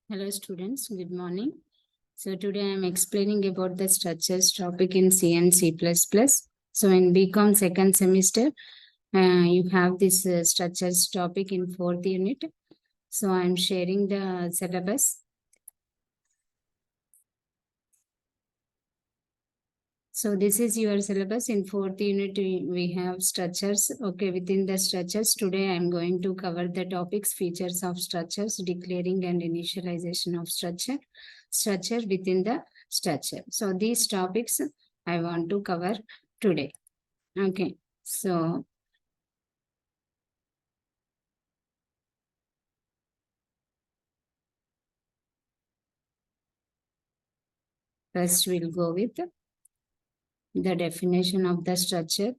Hello students, good morning. So today I am explaining about the structures topic in C and C++. So in BCom second semester, you have this structures topic in fourth unit. So I am sharing the syllabus. So this is your syllabus. In fourth unit, we have structures. Okay, within the structures, today I am going to cover the topics, features of structures, declaring and initialization of structure within the structure. So these topics I want to cover today. Okay, so first we'll go with the definition of the structure,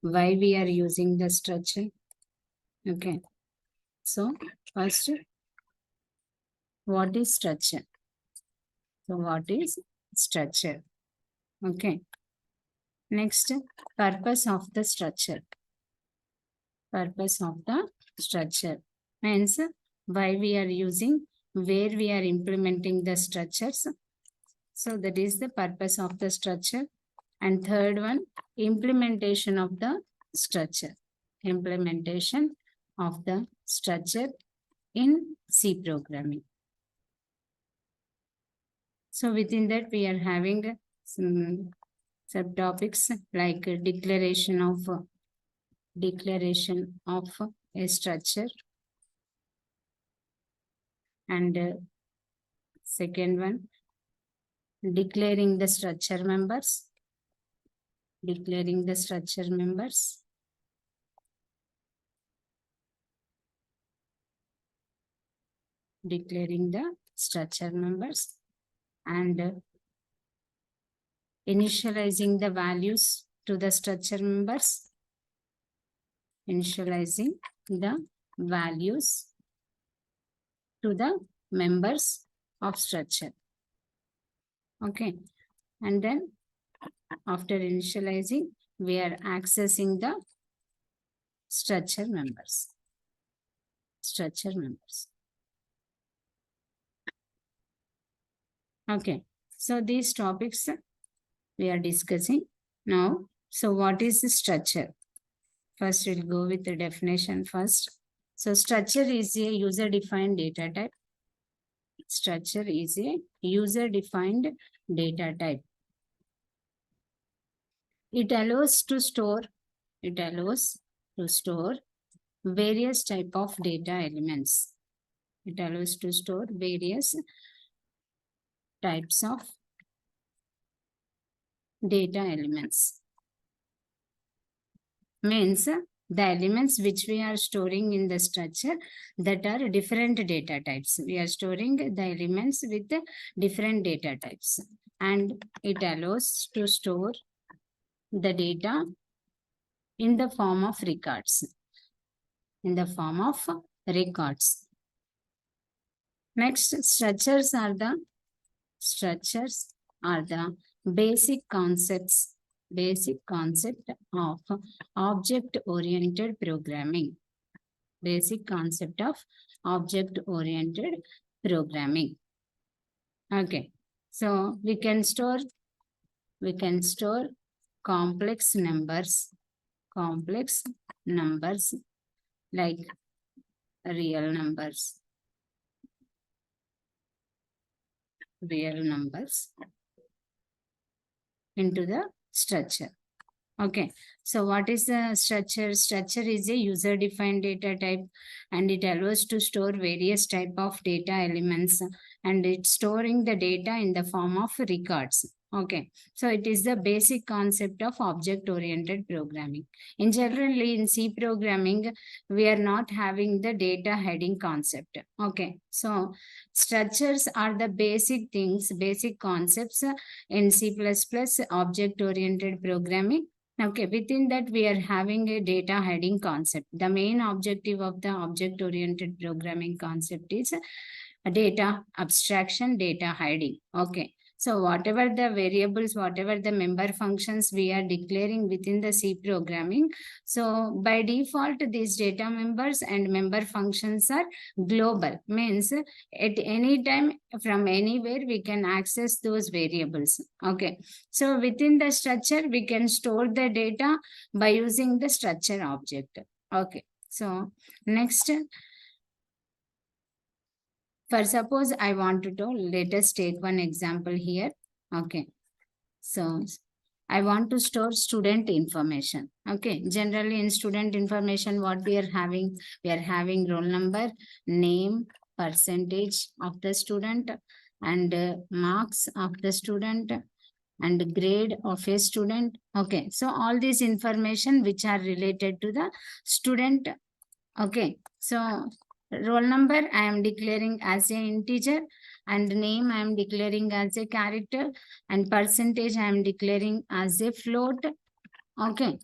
why we are using the structure. Okay, so first, what is structure? So what is structure? Okay. Next, purpose of the structure. Purpose of the structure means why we are using, where we are implementing the structures. So that is the purpose of the structure. And third one, implementation of the structure. Implementation of the structure in C programming. So within that, we are having some subtopics like declaration of a structure, and second one, declaring the structure members, declaring the structure members, declaring the structure members, and initializing the values to the structure members, initializing the values to the members of structure. Okay, and then after initializing, we are accessing the structure members. Structure members. Okay, so these topics we are discussing now. So what is the structure? First, we'll go with the definition first. So structure is a user-defined data type. Structure is a user-defined data type. It allows to store various type of data elements. It allows to store various types of data elements. Means the elements which we are storing in the structure that are different data types. We are storing the elements with different data types, and it allows to store the data in the form of records. In the form of records. Next, structures are the basic concept of object-oriented programming. Basic concept of object-oriented programming. Okay, so we can store complex numbers like real numbers into the structure. Okay, so what is the structure? Structure is a user-defined data type, and it allows to store various type of data elements, and it's storing the data in the form of records. Okay, so it is the basic concept of object-oriented programming. In generally in C programming, we are not having the data heading concept. Okay, so structures are the basic things, basic concepts in C++ object-oriented programming. Okay, within that we are having a data heading concept. The main objective of the object-oriented programming concept is data abstraction, data hiding. Okay, So whatever the variables, whatever the member functions we are declaring within the C programming, so by default, these data members and member functions are global, means at any time from anywhere we can access those variables. Okay. So within the structure, we can store the data by using the structure object. Okay. So next, for suppose I want to do, let us take one example here. Okay. So I want to store student information. Okay. Generally in student information, what we are having? We are having roll number, name, percentage of the student, and marks of the student, and grade of a student. Okay. So all these information which are related to the student. Okay. So roll number I am declaring as an integer, and name I am declaring as a character, and percentage I am declaring as a float. Okay.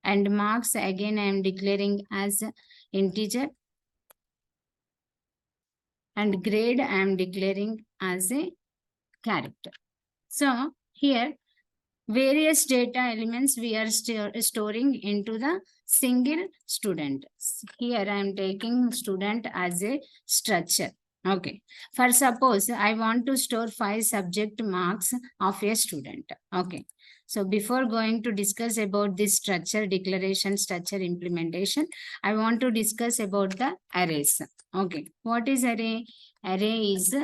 And marks again I am declaring as integer, and grade I am declaring as a character. So here various data elements we are storing into the single student. Here I am taking student as a structure. Okay. For suppose I want to store 5 subject marks of a student. Okay. So before going to discuss about this structure declaration, structure implementation, I want to discuss about the arrays. Okay. What is array? Array is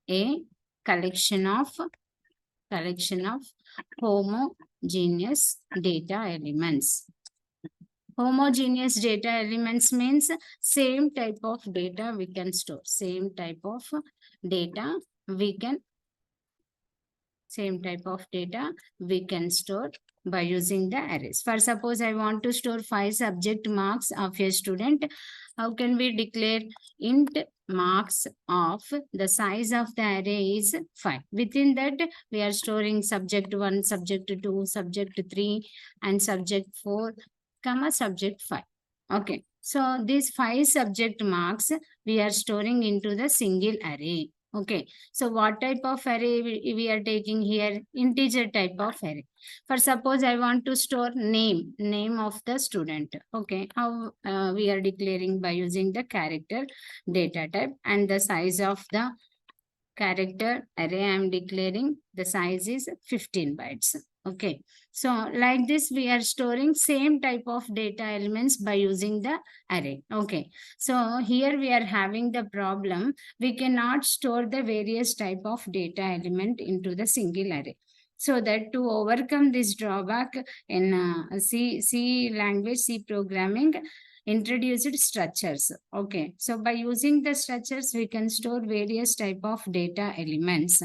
a collection of homogeneous data elements. Homogeneous data elements means same type of data we can store. Same type of data we can store by using the arrays. For suppose I want to store 5 subject marks of a student. How can we declare? Int marks of the size of the array is 5. Within that, we are storing subject 1, subject 2, subject 3, and subject 4, comma subject 5. Okay. So these 5 subject marks we are storing into the single array. Okay. So what type of array we are taking here? Integer type of array. For suppose I want to store name of the student. Okay. How we are declaring? By using the character data type, and the size of the character array I am declaring, the size is 15 bytes. Okay. So like this, we are storing same type of data elements by using the array. Okay. So here we are having the problem. We cannot store the various type of data element into the single array. So that to overcome this drawback in C language, C programming, introduced structures. Okay. So by using the structures, we can store various type of data elements.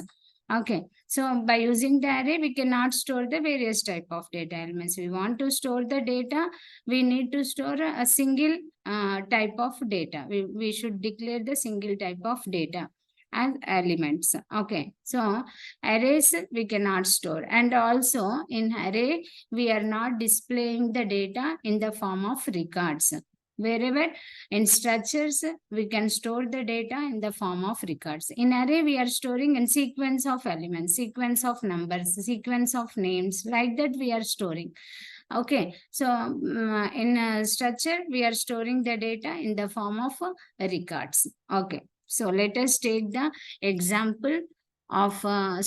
Okay. So by using the array, we cannot store the various type of data elements. We want to store the data, we need to store a single type of data. We should declare the single type of data as elements. Okay. So arrays we cannot store. And also in array, we are not displaying the data in the form of records. Wherever in structures, we can store the data in the form of records. In array, we are storing in sequence of elements, sequence of numbers, sequence of names, like that we are storing. Okay, so in structure, we are storing the data in the form of records. Okay, so let us take the example of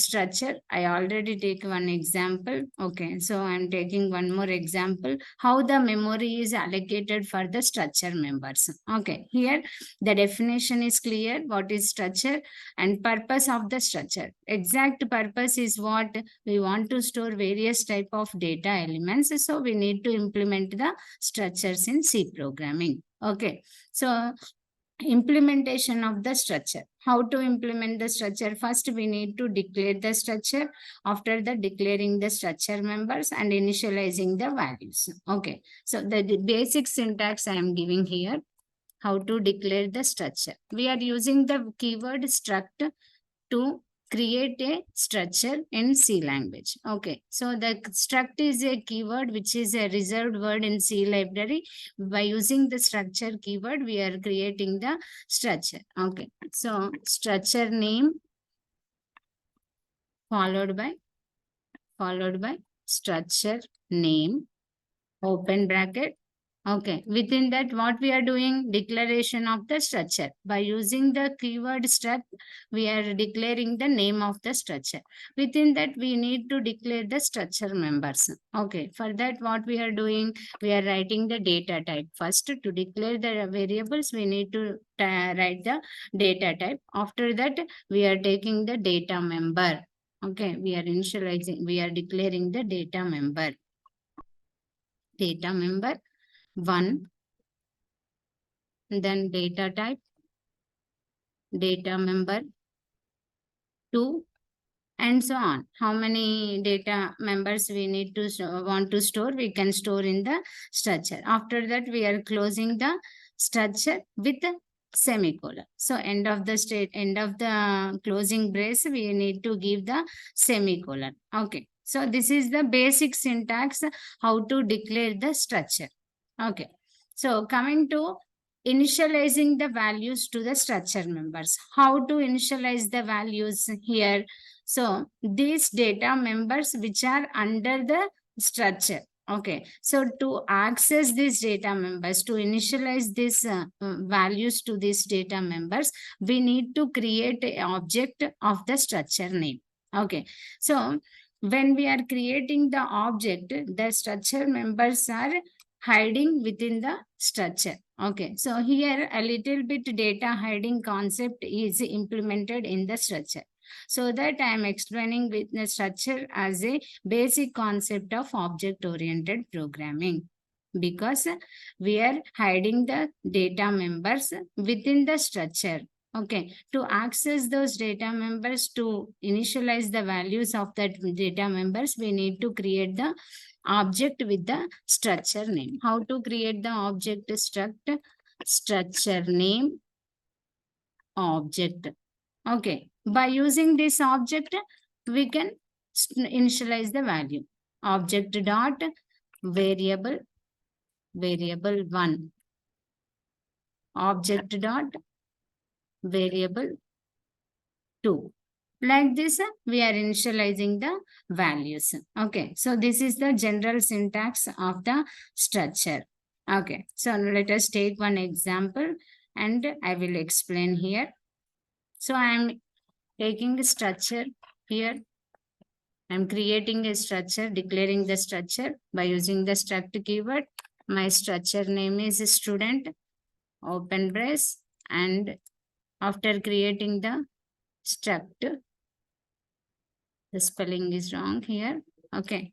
structure. I already take one example. Okay, so I'm taking one more example, how the memory is allocated for the structure members. Okay, here the definition is clear, what is structure and purpose of the structure. Exact purpose is what we want to store various type of data elements, so we need to implement the structures in C programming. Okay, so implementation of the structure. How to implement the structure? First, we need to declare the structure. After the declaring the structure members and initializing the values. Okay. So the basic syntax I am giving here. How to declare the structure. We are using the keyword struct to create a structure in C language. Okay, so the struct is a keyword which is a reserved word in C library. By using the structure keyword, we are creating the structure. Okay, so structure name followed by structure name, open bracket. Okay, within that, what we are doing? Declaration of the structure. By using the keyword struct, we are declaring the name of the structure. Within that, we need to declare the structure members. Okay, for that, what we are doing? We are writing the data type. First, to declare the variables, we need to write the data type. After that, we are taking the data member. Okay, we are declaring the data member. Data member 1, then data type, data member 2, and so on. How many data members we need to want to store, we can store in the structure. After that, we are closing the structure with a semicolon. So end of the closing brace, we need to give the semicolon. Okay. So this is the basic syntax, how to declare the structure. Okay. So coming to initializing the values to the structure members. How to initialize the values here? So these data members which are under the structure. Okay, so to access these data members, to initialize these values to these data members, we need to create an object of the structure name. Okay, so when we are creating the object, the structure members are hiding within the structure. Okay, so here a little bit data hiding concept is implemented in the structure. So that I am explaining with the structure as a basic concept of object-oriented programming, because we are hiding the data members within the structure. Okay, to access those data members, to initialize the values of that data members, we need to create the object with the structure name. How to create the object struct? Structure name object. Okay, by using this object, we can initialize the value. Object dot variable 1. Object dot variable 2. Like this, we are initializing the values. Okay, so this is the general syntax of the structure. Okay, so let us take one example and I will explain here. So I am taking the structure here. I'm creating a structure, declaring the structure by using the struct keyword. My structure name is student, open brace, and after creating the struct, the spelling is wrong here. Okay.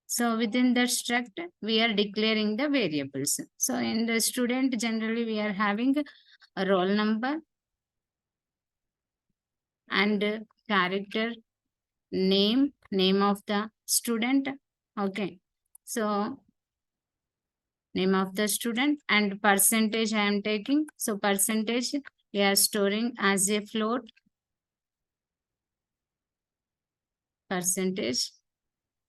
So within the struct, we are declaring the variables. So in the student, generally we are having a roll number and character name of the student. Okay, so name of the student and percentage I am taking. So percentage we are storing as a float. Percentage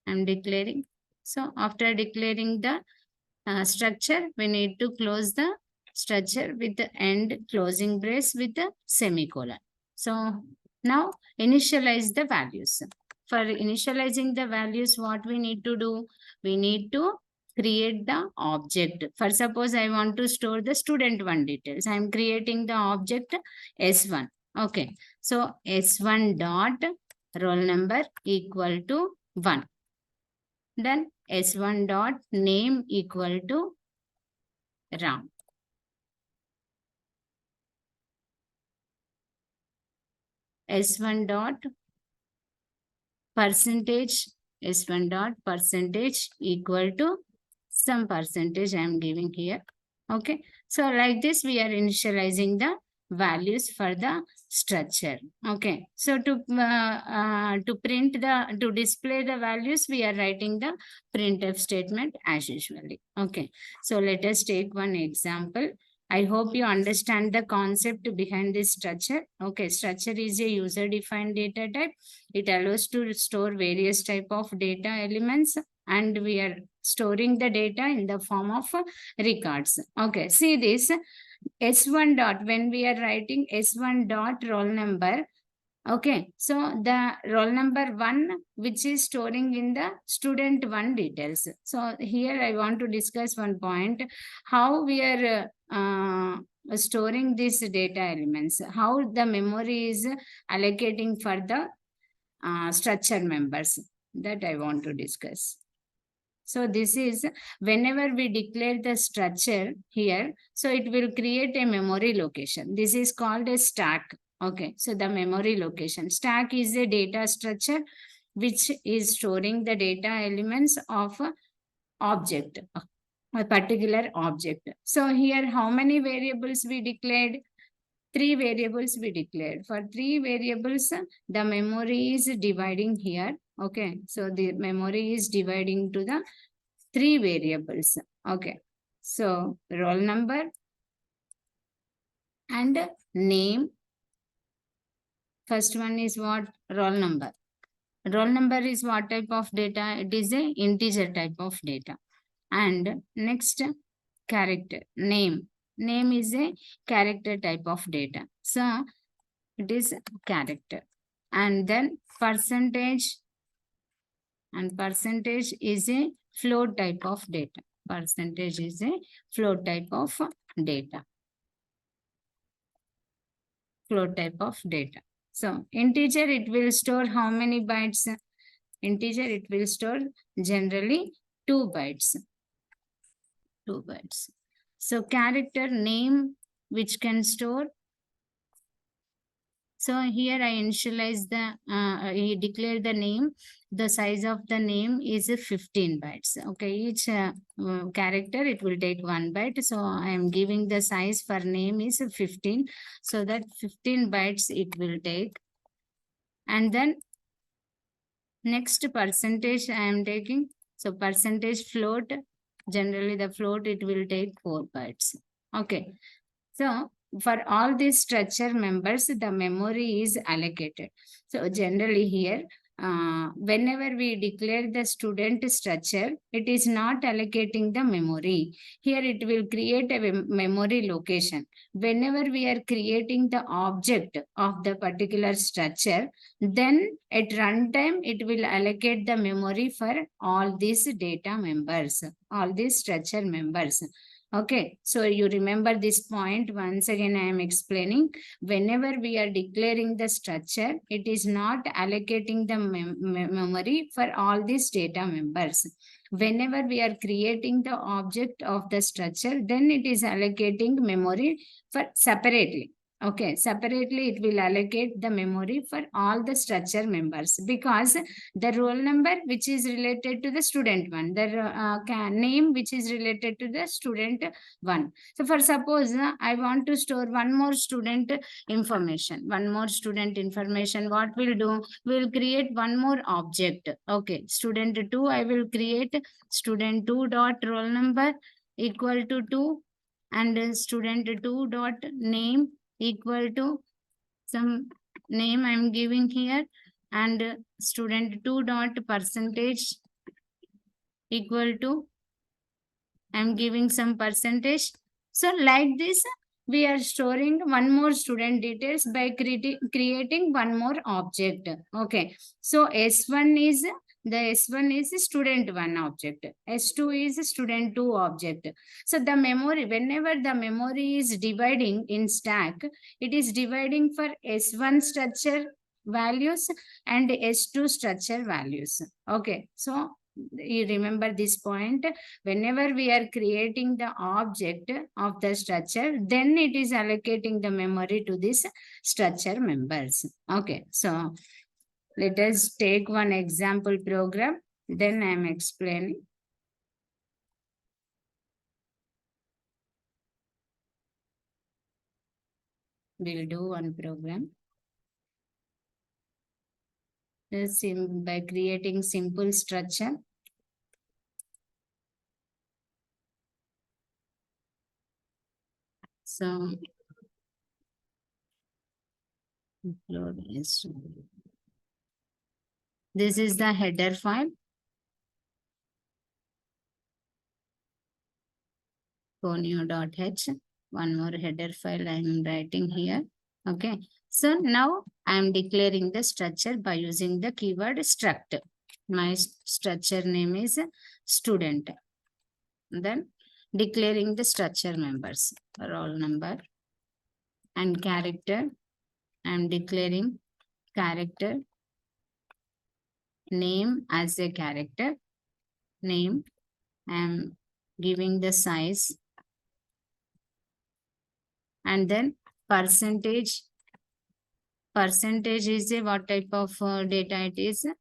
I am declaring. So after declaring the structure, we need to close the structure with the end closing brace with the semicolon. So now initialize the values. For initializing the values, what we need to do? We need to create the object. For suppose I want to store the student 1 details. I am creating the object S1. Okay. So S1 dot roll number equal to 1. Then S1 dot name equal to Ram. S1 dot percentage, S1 dot percentage equal to some percentage I am giving here. Okay. So like this, we are initializing the values for the structure. Okay. So to display the values, we are writing the printf statement as usually. Okay. So let us take one example. I hope you understand the concept behind this structure. Okay, structure is a user-defined data type. It allows to store various type of data elements, and we are storing the data in the form of records. Okay, see this S1 dot, when we are writing S1 dot roll number, Okay, so the roll number 1, which is storing in the student 1 details. So here I want to discuss one point, how we are storing these data elements, how the memory is allocating for the structure members, that I want to discuss. So this is whenever we declare the structure here, so it will create a memory location. This is called a stack. Okay, so the memory location. Stack is a data structure which is storing the data elements of a object, a particular object. So here how many variables we declared? 3 variables we declared. For 3 variables, the memory is dividing here. Okay, so the memory is dividing to the 3 variables. Okay, so roll number and name. First one is what? Roll number. Roll number is what type of data? It is a integer type of data. And next, character. Name. Name is a character type of data. So it is character. And then percentage, and percentage is a float type of data. Percentage is a float type of data. Float type of data. So integer, it will store how many bytes? Integer, it will store generally 2 bytes. 2 bytes. So character name, which can store. So here I initialize the, I declare the name. The size of the name is 15 bytes. Okay, each character, it will take 1 byte. So I am giving the size for name is 15. So that 15 bytes it will take. And then next percentage I am taking. So percentage float, generally the float, it will take 4 bytes. Okay. So for all these structure members, the memory is allocated. So generally here, whenever we declare the student structure, it is not allocating the memory. Here it will create a memory location. Whenever we are creating the object of the particular structure, then at runtime, it will allocate the memory for all these data members, all these structure members. Okay, so you remember this point. Once again, I am explaining. Whenever we are declaring the structure, it is not allocating the memory for all these data members. Whenever we are creating the object of the structure, then it is allocating memory for separately. Okay, separately it will allocate the memory for all the structure members, because the roll number which is related to the student 1, the name which is related to the student 1. So for suppose I want to store one more student information, what we'll do? We'll create one more object. Okay, student 2, I will create student 2 dot roll number equal to 2, and student 2 dot name equal to some name I'm giving here, and student 2 dot percentage equal to, I'm giving some percentage. So like this, we are storing one more student details by creating one more object. Okay. So S1 is, the S1 is student 1 object. S2 is student 2 object. So the memory, whenever the memory is dividing in stack, it is dividing for S1 structure values and S2 structure values. Okay. So you remember this point. Whenever we are creating the object of the structure, then it is allocating the memory to this structure members. Okay, so let us take one example program, then I am explaining. We'll do one program. This by creating simple structure. So this is the header file. Conio.h. One more header file I am writing here. Okay. So now I am declaring the structure by using the keyword struct. My structure name is student. Then declaring the structure members, roll number and character. I am declaring character name as a character name. I am giving the size, and then percentage. Percentage is a what type of data? It is a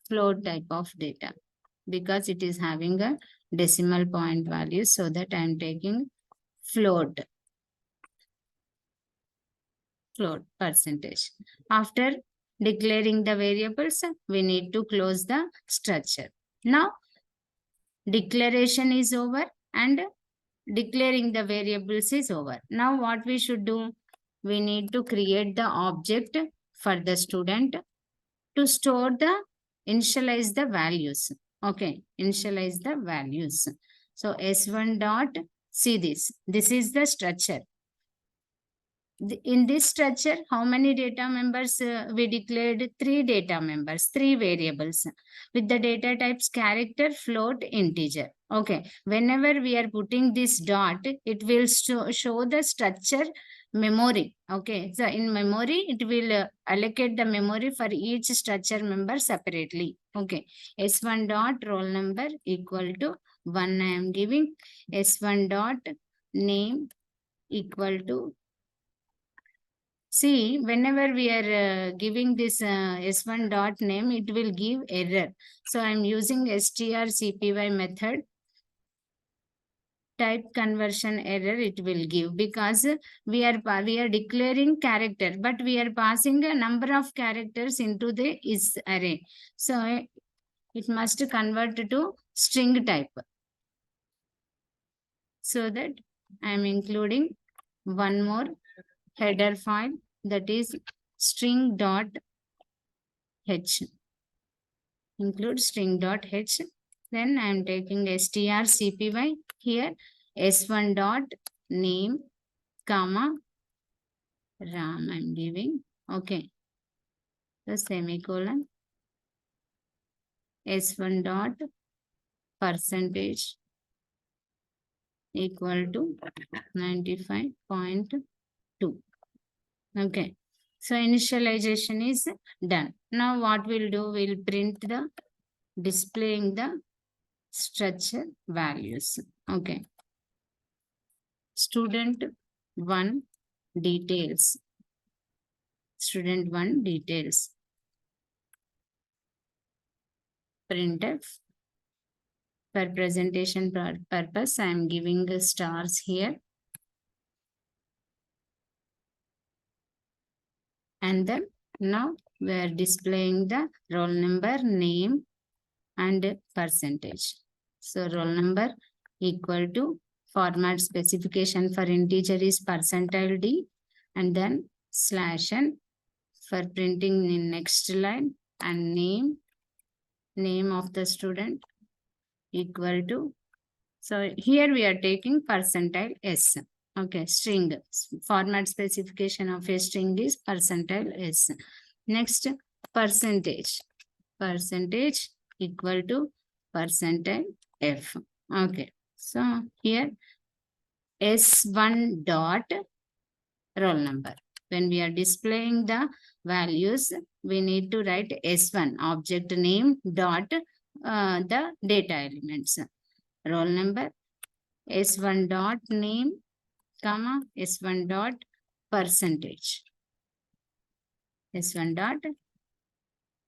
float type of data because it is having a decimal point value, so that I am taking float percentage. After declaring the variables, we need to close the structure. Now declaration is over and declaring the variables is over. Now what we should do? We need to create the object for the student to store the initialize the values. Okay, initialize the values. So S1 dot, see this. This is the structure. In this structure, how many data members we declared? 3 data members, 3 variables with the data types character, float, integer. Okay, whenever we are putting this dot, it will show the structure memory. Okay, so in memory, it will allocate the memory for each structure member separately. Okay, S1 dot roll number equal to 1. I am giving S1 dot name equal to, see, whenever we are giving this S1 dot name, it will give error. So I'm using strcpy method. Type conversion error it will give because we are declaring character, but we are passing a number of characters into the is array. So it must convert to string type. So that I am including one more header file, that is string dot h. Include string dot h. Then I am taking strcpy here s1 dot name comma ram I am giving. Okay, the semicolon s1 dot percentage equal to 95.2. Okay, so initialization is done. Now what we'll do, we'll print the displaying the structure values. Okay, student 1 details, student 1 details, printf. For presentation purpose, I am giving the stars here. And then now we are displaying the roll number, name, and percentage. So roll number equal to format specification for integer is percentile D, and then slash n for printing in next line, and name of the student equal to, so here we are taking percentile S. Okay, string format specification of a string is percentile S. Next, percentage equal to percentile F. Okay, so here S1 dot roll number. When we are displaying the values, we need to write S1 object name dot the data elements. Roll number S1 dot name comma S1 dot percentage. S1 dot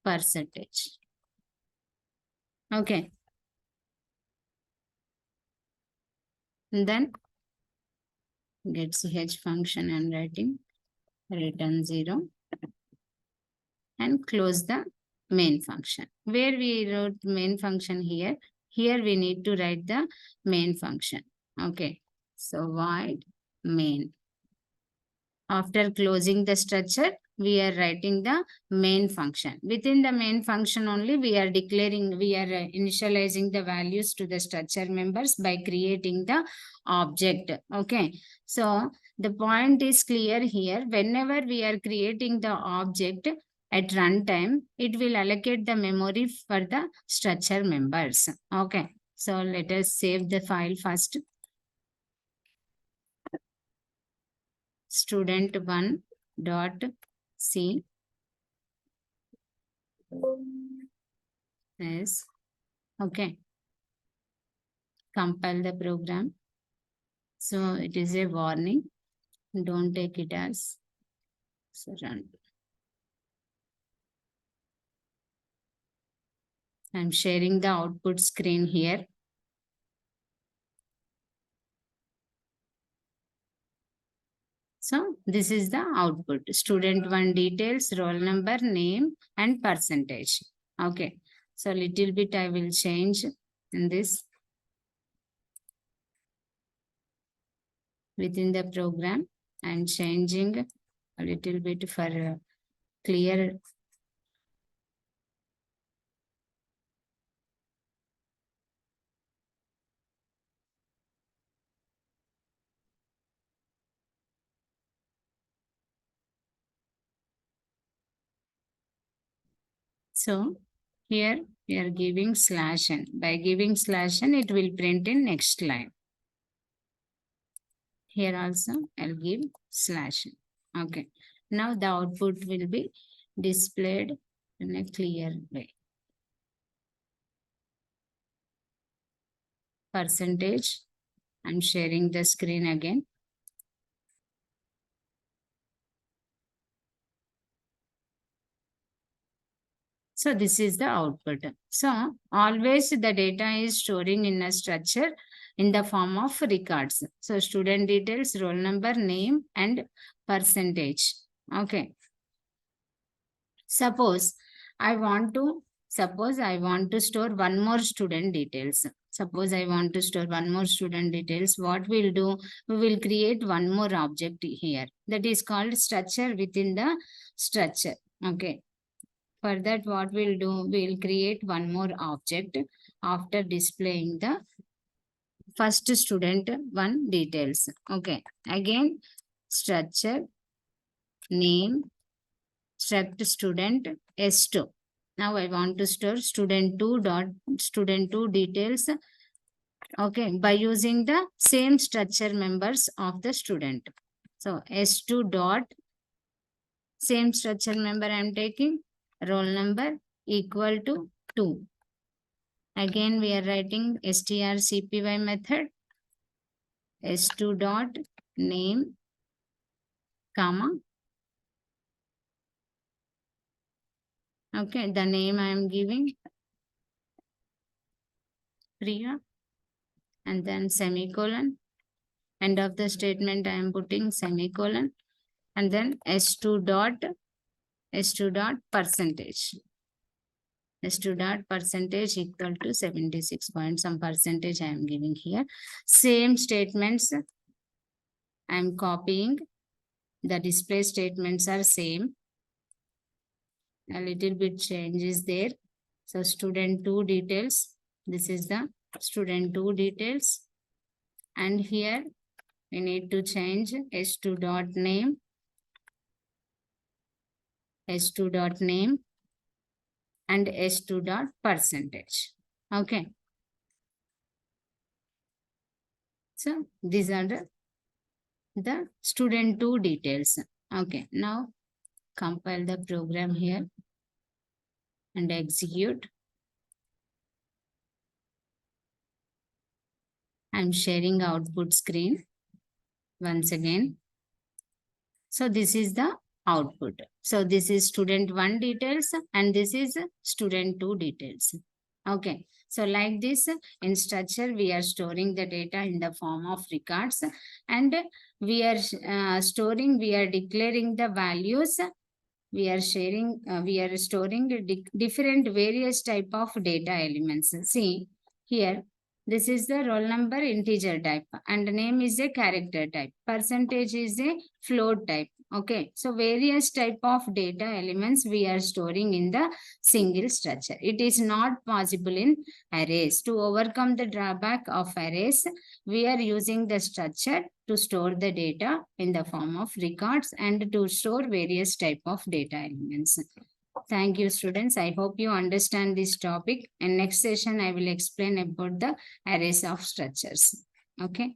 percentage. Okay. And then get ch function and writing return 0 and close the main function. Where we wrote main function here, here we need to write the main function. Okay, so void main. After closing the structure, we are writing the main function. Within the main function only, we are declaring, we are initializing the values to the structure members by creating the object. Okay, so the point is clear here. Whenever we are creating the object at runtime, it will allocate the memory for the structure members. Okay. So let us save the file first. Student1 dot c. Yes. Okay. Compile the program. So it is a warning. Don't take it as so run. I'm sharing the output screen here. So this is the output. Student1 details, roll number, name, and percentage. Okay. So little bit I will change in this within the program. I'm changing a little bit for clear. So here we are giving /n. By giving /n, it will print in next line. Here also I'll give /n. Okay. Now the output will be displayed in a clear way. Percentage. I'm sharing the screen again. So this is the output. So always the data is storing in a structure in the form of records. So student details, roll number, name, and percentage. Okay. Suppose I want to store one more student details. Suppose I want to store one more student details. What we'll do, we will create one more object here. That is called structure within the structure. Okay. For that, what we'll do, we'll create one more object after displaying the first student one details. Okay. Again, structure, name, struct student S2. Now I want to store student2 details. Okay. By using the same structure members of the student. So S2 dot same structure member I am taking, roll number equal to 2. Again, we are writing strcpy method, s2 dot name, comma. Okay, the name I am giving Priya, and then semicolon. End of the statement I am putting semicolon, and then s2 dot percentage. S2 dot percentage equal to 76 point some percentage I am giving here. Same statements I am copying. The display statements are same. A little bit change is there. So student2 details. This is the student2 details. And here we need to change s2 dot name, s2 dot name, and s2 dot percentage. Okay. So these are the student2 details. Okay. Now compile the program here and execute. I'm sharing output screen once again. So this is the output. So this is student1 details and this is student2 details. Okay. So like this in structure, we are storing the data in the form of records and we are declaring the values. We are storing different various type of data elements. See here, This is the roll number integer type and name is a character type. Percentage is a float type. Okay, so various type of data elements we are storing in the single structure. It is not possible in arrays. To overcome the drawback of arrays, we are using the structure to store the data in the form of records and to store various type of data elements. Thank you, students. I hope you understand this topic. And next session, I will explain about the arrays of structures. Okay.